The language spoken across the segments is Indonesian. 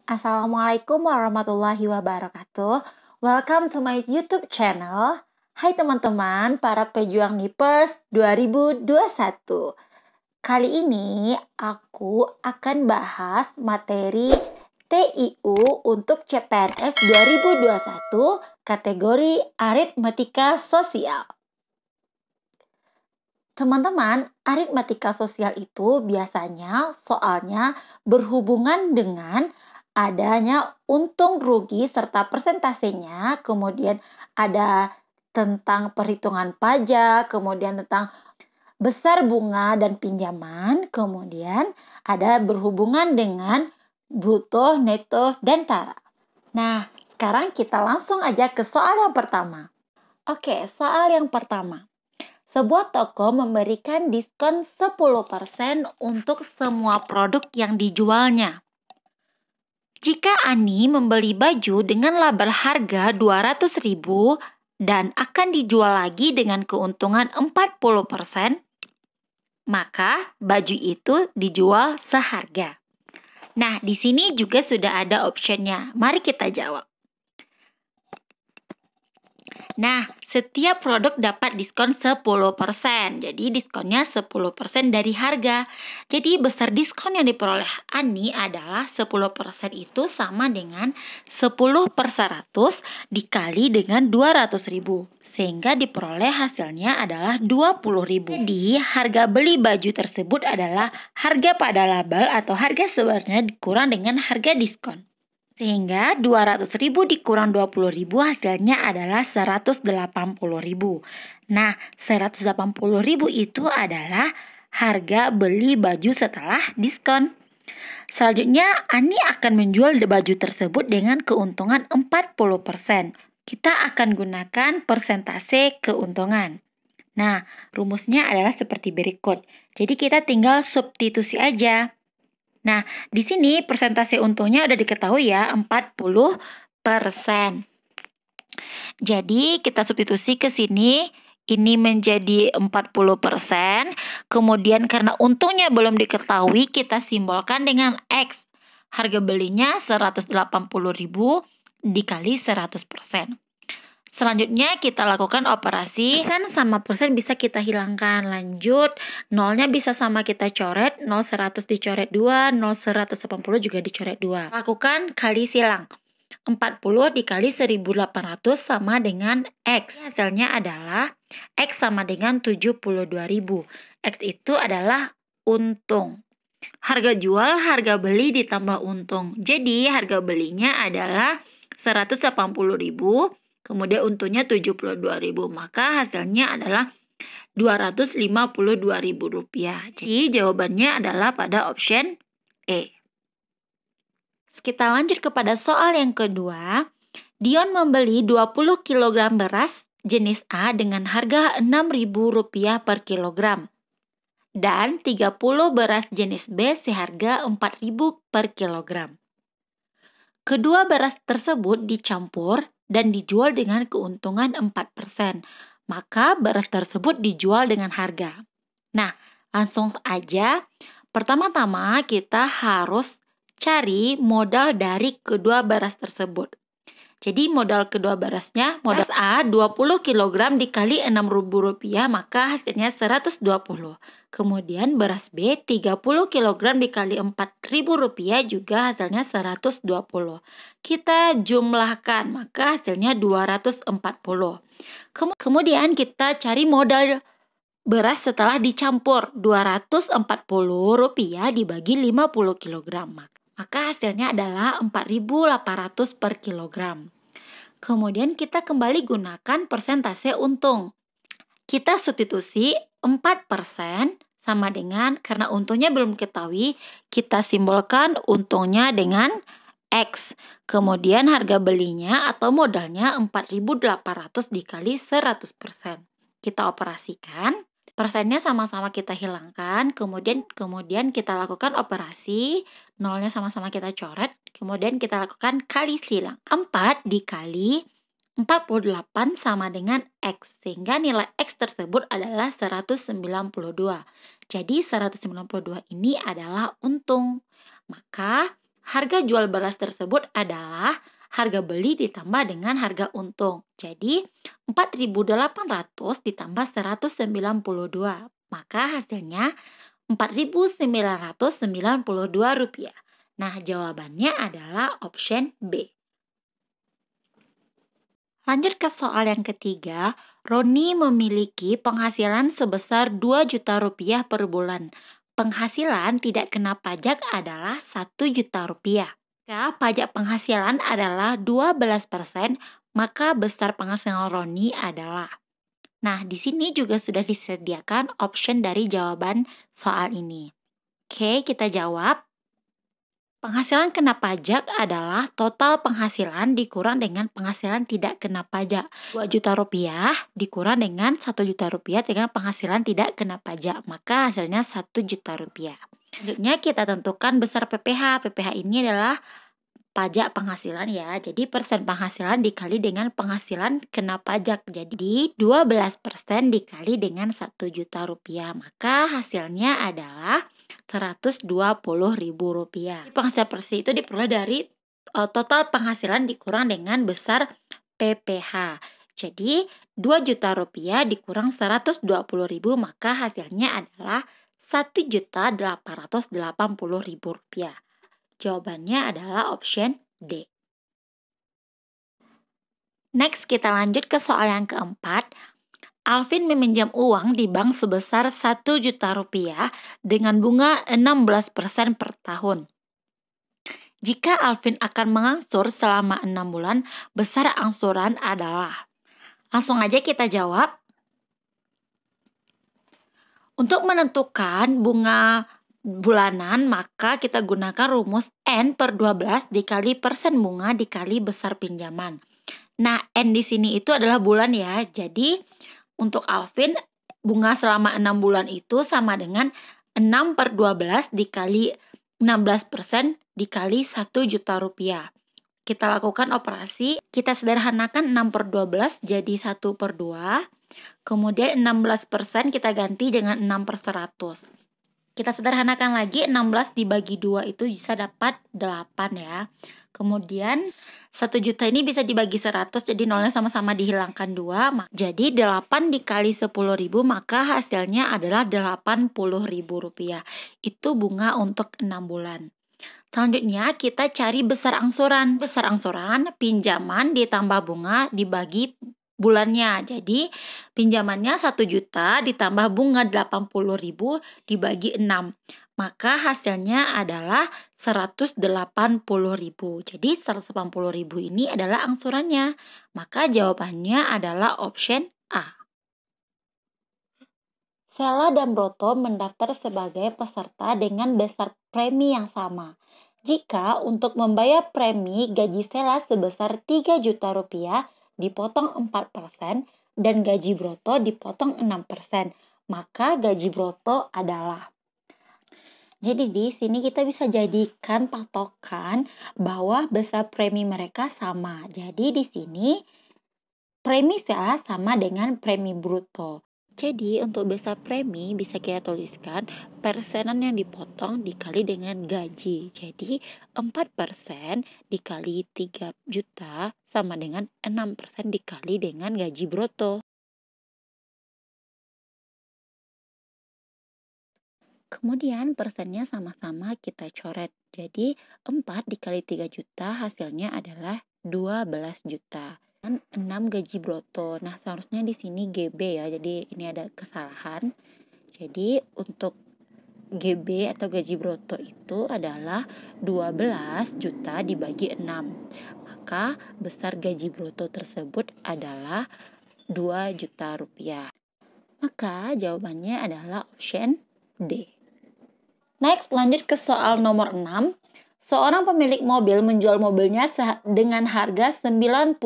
Assalamualaikum warahmatullahi wabarakatuh. Welcome to my YouTube channel. Hai teman-teman, para pejuang NIPERS 2021. Kali ini aku akan bahas materi TIU untuk CPNS 2021 kategori aritmatika sosial. Teman-teman, aritmatika sosial itu biasanya soalnya berhubungan dengan adanya untung rugi serta persentasenya, kemudian ada tentang perhitungan pajak, kemudian tentang besar bunga dan pinjaman, kemudian ada berhubungan dengan bruto, neto, dan tara. Nah, sekarang kita langsung aja ke soal yang pertama. Oke, soal yang pertama. Sebuah toko memberikan diskon 10% untuk semua produk yang dijualnya. Jika Ani membeli baju dengan label harga 200.000 dan akan dijual lagi dengan keuntungan 40%, maka baju itu dijual seharga. Nah, di sini juga sudah ada optionnya. Mari kita jawab. Nah, setiap produk dapat diskon 10%. Jadi diskonnya 10% dari harga. Jadi besar diskon yang diperoleh Ani adalah 10% itu sama dengan 10/100 dikali dengan 200.000. Sehingga diperoleh hasilnya adalah 20.000. Jadi harga beli baju tersebut adalah harga pada label atau harga sebenarnya dikurang dengan harga diskon. Sehingga 200.000 dikurang 20.000 hasilnya adalah 180.000. Nah, 180.000 itu adalah harga beli baju setelah diskon. Selanjutnya, Ani akan menjual baju tersebut dengan keuntungan 40%. Kita akan gunakan persentase keuntungan. Nah, rumusnya adalah seperti berikut. Jadi kita tinggal substitusi aja. Nah, di sini persentase untungnya udah diketahui ya, 40%. Jadi, kita substitusi ke sini, ini menjadi 40%. Kemudian karena untungnya belum diketahui, kita simbolkan dengan X. Harga belinya 180.000 dikali 100%. Selanjutnya kita lakukan operasi persen sama persen bisa kita hilangkan. Lanjut, nolnya bisa sama kita coret, 0,100 dicoret 2, 0,180 juga dicoret 2. Lakukan kali silang. 40 dikali 1.800 sama dengan X. Hasilnya adalah X sama dengan 72.000. X itu adalah untung. Harga jual, harga beli ditambah untung. Jadi harga belinya adalah 180.000. Kemudian untungnya 72.000, maka hasilnya adalah Rp252.000. Jadi jawabannya adalah pada option E. Kita lanjut kepada soal yang kedua. Dion membeli 20 kg beras jenis A dengan harga Rp6.000 per kilogram. Dan 30 beras jenis B seharga Rp4.000 per kilogram. Kedua beras tersebut dicampur dan dijual dengan keuntungan 4%. Maka beras tersebut dijual dengan harga. Nah, langsung aja. Pertama-tama kita harus cari modal dari kedua beras tersebut. Jadi modal kedua berasnya, modal A 20 kg dikali Rp6.000, maka hasilnya 120. Kemudian beras B 30 kg dikali Rp4.000 juga hasilnya 120. Kita jumlahkan, maka hasilnya 240. Kemudian kita cari modal beras setelah dicampur. Rp240 dibagi 50 kg. Maka hasilnya adalah 4.800 per kilogram. Kemudian kita kembali gunakan persentase untung. Kita substitusi 4% sama dengan, karena untungnya belum ketahui, kita simbolkan untungnya dengan X. Kemudian harga belinya atau modalnya 4.800 dikali 100%. Kita operasikan. Persennya sama-sama kita hilangkan, kemudian kita lakukan operasi, nolnya sama-sama kita coret, kemudian kita lakukan kali silang. 4 dikali 48 sama dengan X, sehingga nilai X tersebut adalah 192. Jadi 192 ini adalah untung. Maka Harga jual beras tersebut adalah harga beli ditambah dengan harga untung. Jadi 4.800 ditambah 192. Maka hasilnya Rp4.992. Nah, jawabannya adalah option B. Lanjut ke soal yang ketiga, Roni memiliki penghasilan sebesar 2 juta rupiah per bulan. Penghasilan tidak kena pajak adalah 1 juta rupiah. Jika pajak penghasilan adalah 12%, maka besar penghasilan Roni adalah. Nah, di sini juga sudah disediakan option dari jawaban soal ini. Oke, kita jawab. Penghasilan kena pajak adalah total penghasilan dikurang dengan penghasilan tidak kena pajak. 2 juta rupiah dikurang dengan 1 juta rupiah dengan penghasilan tidak kena pajak. Maka hasilnya 1 juta rupiah. Selanjutnya kita tentukan besar PPh. PPh ini adalah pajak penghasilan ya. Jadi persen penghasilan dikali dengan penghasilan kena pajak. Jadi 12% dikali dengan 1 juta rupiah. Maka hasilnya adalah Rp120.000. Penghasilan bersih itu diperoleh dari total penghasilan dikurang dengan besar PPh. Jadi 2 juta rupiah dikurang 120.000, maka hasilnya adalah Rp1.880.000. Jawabannya adalah option D. Next, kita lanjut ke soal yang keempat. Alvin meminjam uang di bank sebesar 1 juta rupiah dengan bunga 16% per tahun. Jika Alvin akan mengangsur selama 6 bulan, besar angsuran adalah. Langsung aja kita jawab. Untuk menentukan bunga bulanan, maka kita gunakan rumus N/12 dikali persen bunga dikali besar pinjaman. Nah, N di sini itu adalah bulan ya. Jadi, untuk Alvin, bunga selama 6 bulan itu sama dengan 6/12 dikali 16% dikali 1 juta rupiah. Kita lakukan operasi, kita sederhanakan 6/12 jadi 1/2. Kemudian 16% kita ganti dengan 6/100. Kita sederhanakan lagi, 16 dibagi 2 itu bisa dapat 8 ya. Kemudian 1 juta ini bisa dibagi 100, jadi nolnya sama-sama dihilangkan 2. Jadi 8 dikali 10.000, maka hasilnya adalah Rp80.000. Itu bunga untuk 6 bulan. Selanjutnya kita cari besar angsuran. Besar angsuran pinjaman ditambah bunga dibagi bulannya. Jadi pinjamannya 1 juta ditambah bunga 80.000 dibagi 6. Maka hasilnya adalah 180.000. Jadi 180.000 ini adalah angsurannya. Maka jawabannya adalah option A. Sela dan Broto mendaftar sebagai peserta dengan besar premi yang sama. Jika untuk membayar premi gaji Sela sebesar 3 juta rupiah dipotong 4% dan gaji Broto dipotong 6%, maka gaji Broto adalah. Jadi di sini kita bisa jadikan patokan bahwa besar premi mereka sama. Jadi di sini premi Sela sama dengan premi Bruto. Jadi untuk besar premi bisa kita tuliskan persenan yang dipotong dikali dengan gaji. Jadi 4% dikali 3 juta sama dengan 6% dikali dengan gaji Bruto. Kemudian persennya sama-sama kita coret. Jadi 4 dikali 3 juta hasilnya adalah 12 juta. Dan 6 gaji Broto. Nah, seharusnya di sini GB ya. Jadi ini ada kesalahan. Jadi untuk GB atau gaji Broto itu adalah 12 juta dibagi 6. Maka besar gaji Broto tersebut adalah 2 juta rupiah. Maka jawabannya adalah option D. Next, lanjut ke soal nomor 6. Seorang pemilik mobil menjual mobilnya dengan harga 96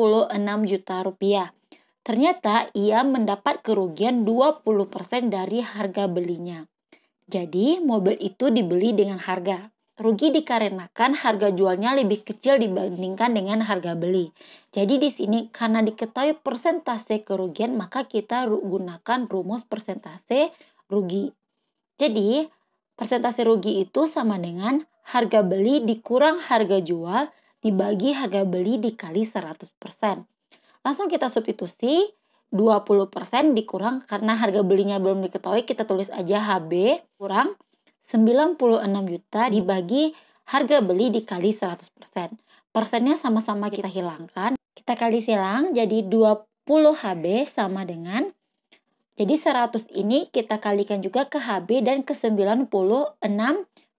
juta rupiah. Ternyata ia mendapat kerugian 20% dari harga belinya. Jadi, mobil itu dibeli dengan harga. Rugi dikarenakan harga jualnya lebih kecil dibandingkan dengan harga beli. Jadi di sini karena diketahui persentase kerugian, maka kita gunakan rumus persentase rugi. Jadi persentase rugi itu sama dengan harga beli dikurang harga jual dibagi harga beli dikali 100%. Langsung kita substitusi, 20% dikurang karena harga belinya belum diketahui, kita tulis aja HB kurang 96 juta dibagi harga beli dikali 100%. Persennya sama-sama kita hilangkan. Kita kali silang jadi 20 HB sama dengan, jadi 100 ini kita kalikan juga ke HB dan ke 96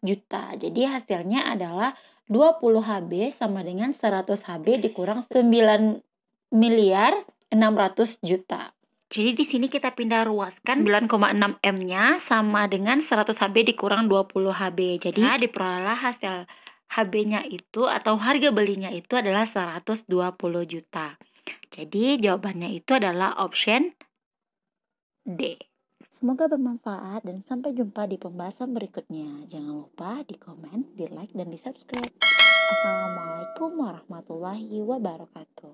juta. Jadi hasilnya adalah 20 HB sama dengan 100 HB dikurang 9 miliar 600 juta. Jadi di sini kita pindah ruaskan 9,6 M-nya sama dengan 100 HB dikurang 20 HB. Jadi diperolehlah hasil HB-nya itu atau harga belinya itu adalah 120 juta. Jadi jawabannya itu adalah option D. Semoga bermanfaat dan sampai jumpa di pembahasan berikutnya. Jangan lupa di komen, di like, dan di subscribe. Assalamualaikum warahmatullahi wabarakatuh.